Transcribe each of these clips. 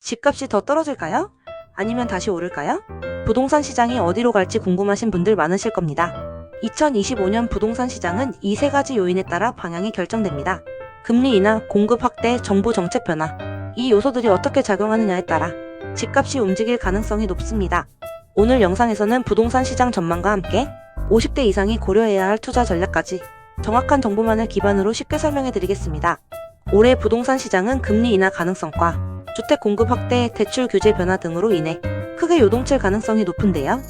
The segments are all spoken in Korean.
집값이 더 떨어질까요? 아니면 다시 오를까요? 부동산 시장이 어디로 갈지 궁금하신 분들 많으실 겁니다. 2025년 부동산 시장은 이 세 가지 요인에 따라 방향이 결정됩니다. 금리 인하, 공급 확대, 정부 정책 변화. 이 요소들이 어떻게 작용하느냐에 따라 집값이 움직일 가능성이 높습니다. 오늘 영상에서는 부동산 시장 전망과 함께 50대 이상이 고려해야 할 투자 전략까지 정확한 정보만을 기반으로 쉽게 설명해 드리겠습니다. 올해 부동산 시장은 금리 인하 가능성과 주택 공급 확대, 대출 규제 변화 등으로 인해 크게 요동칠 가능성이 높은데요.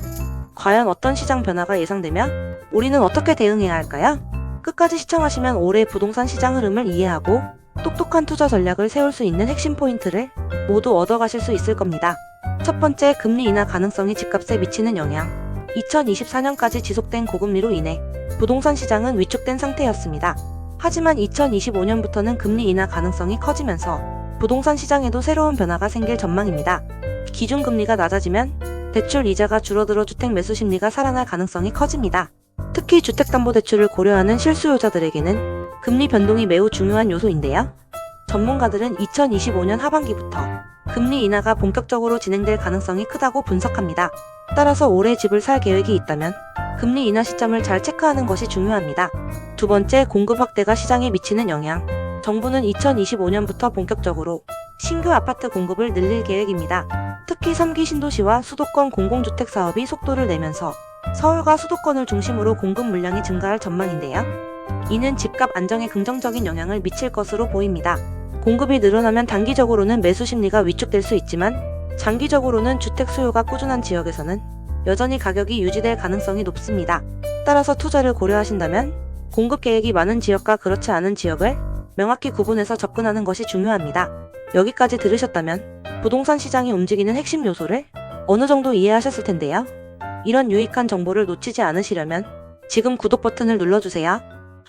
과연 어떤 시장 변화가 예상되며 우리는 어떻게 대응해야 할까요? 끝까지 시청하시면 올해 부동산 시장 흐름을 이해하고 똑똑한 투자 전략을 세울 수 있는 핵심 포인트를 모두 얻어가실 수 있을 겁니다. 첫 번째, 금리 인하 가능성이 집값에 미치는 영향. 2024년까지 지속된 고금리로 인해 부동산 시장은 위축된 상태였습니다. 하지만 2025년부터는 금리 인하 가능성이 커지면서 부동산 시장에도 새로운 변화가 생길 전망입니다. 기준금리가 낮아지면 대출 이자가 줄어들어 주택 매수 심리가 살아날 가능성이 커집니다. 특히 주택담보대출을 고려하는 실수요자들에게는 금리 변동이 매우 중요한 요소인데요. 전문가들은 2025년 하반기부터 금리 인하가 본격적으로 진행될 가능성이 크다고 분석합니다. 따라서 올해 집을 살 계획이 있다면 금리 인하 시점을 잘 체크하는 것이 중요합니다. 두 번째, 공급 확대가 시장에 미치는 영향. 정부는 2025년부터 본격적으로 신규 아파트 공급을 늘릴 계획입니다. 특히 3기 신도시와 수도권 공공주택 사업이 속도를 내면서 서울과 수도권을 중심으로 공급 물량이 증가할 전망인데요. 이는 집값 안정에 긍정적인 영향을 미칠 것으로 보입니다. 공급이 늘어나면 단기적으로는 매수 심리가 위축될 수 있지만 장기적으로는 주택 수요가 꾸준한 지역에서는 여전히 가격이 유지될 가능성이 높습니다. 따라서 투자를 고려하신다면 공급 계획이 많은 지역과 그렇지 않은 지역을 명확히 구분해서 접근하는 것이 중요합니다. 여기까지 들으셨다면 부동산 시장이 움직이는 핵심 요소를 어느 정도 이해하셨을 텐데요. 이런 유익한 정보를 놓치지 않으시려면 지금 구독 버튼을 눌러주세요.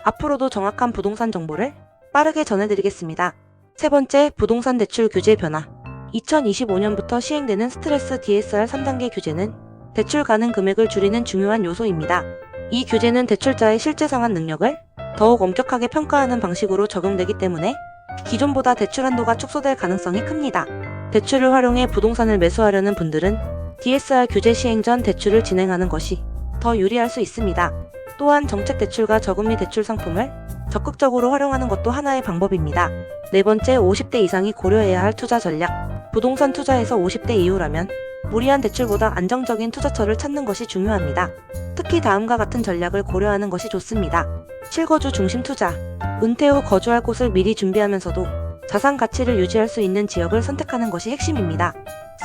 앞으로도 정확한 부동산 정보를 빠르게 전해드리겠습니다. 세 번째, 부동산 대출 규제 변화. 2025년부터 시행되는 스트레스 DSR 3단계 규제는 대출 가능 금액을 줄이는 중요한 요소입니다. 이 규제는 대출자의 실제 상환 능력을 더욱 엄격하게 평가하는 방식으로 적용되기 때문에 기존보다 대출 한도가 축소될 가능성이 큽니다. 대출을 활용해 부동산을 매수하려는 분들은 DSR 규제 시행 전 대출을 진행하는 것이 더 유리할 수 있습니다. 또한 정책 대출과 저금리 대출 상품을 적극적으로 활용하는 것도 하나의 방법입니다. 네 번째, 50대 이상이 고려해야 할 투자 전략. 부동산 투자에서 50대 이후라면 무리한 대출보다 안정적인 투자처를 찾는 것이 중요합니다. 특히 다음과 같은 전략을 고려하는 것이 좋습니다. 실거주 중심 투자. 은퇴 후 거주할 곳을 미리 준비하면서도 자산 가치를 유지할 수 있는 지역을 선택하는 것이 핵심입니다.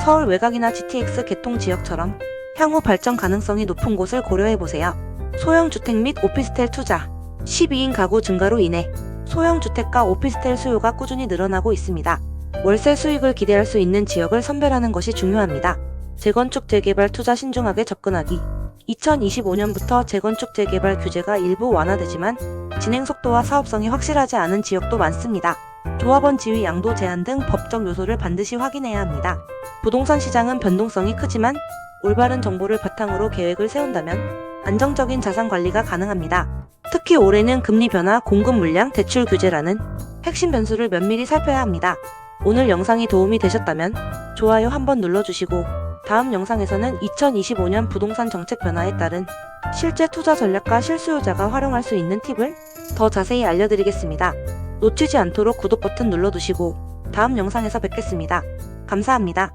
서울 외곽이나 GTX 개통 지역처럼 향후 발전 가능성이 높은 곳을 고려해보세요. 소형 주택 및 오피스텔 투자. 12인 가구 증가로 인해 소형 주택과 오피스텔 수요가 꾸준히 늘어나고 있습니다. 월세 수익을 기대할 수 있는 지역을 선별하는 것이 중요합니다. 재건축 재개발 투자 신중하게 접근하기. 2025년부터 재건축 재개발 규제가 일부 완화되지만 진행 속도와 사업성이 확실하지 않은 지역도 많습니다. 조합원 지위 양도 제한 등 법적 요소를 반드시 확인해야 합니다. 부동산 시장은 변동성이 크지만 올바른 정보를 바탕으로 계획을 세운다면 안정적인 자산 관리가 가능합니다. 특히 올해는 금리 변화, 공급 물량, 대출 규제라는 핵심 변수를 면밀히 살펴야 합니다. 오늘 영상이 도움이 되셨다면 좋아요 한번 눌러주시고 다음 영상에서는 2025년 부동산 정책 변화에 따른 실제 투자 전략과 실수요자가 활용할 수 있는 팁을 더 자세히 알려드리겠습니다. 놓치지 않도록 구독 버튼 눌러두시고 다음 영상에서 뵙겠습니다. 감사합니다.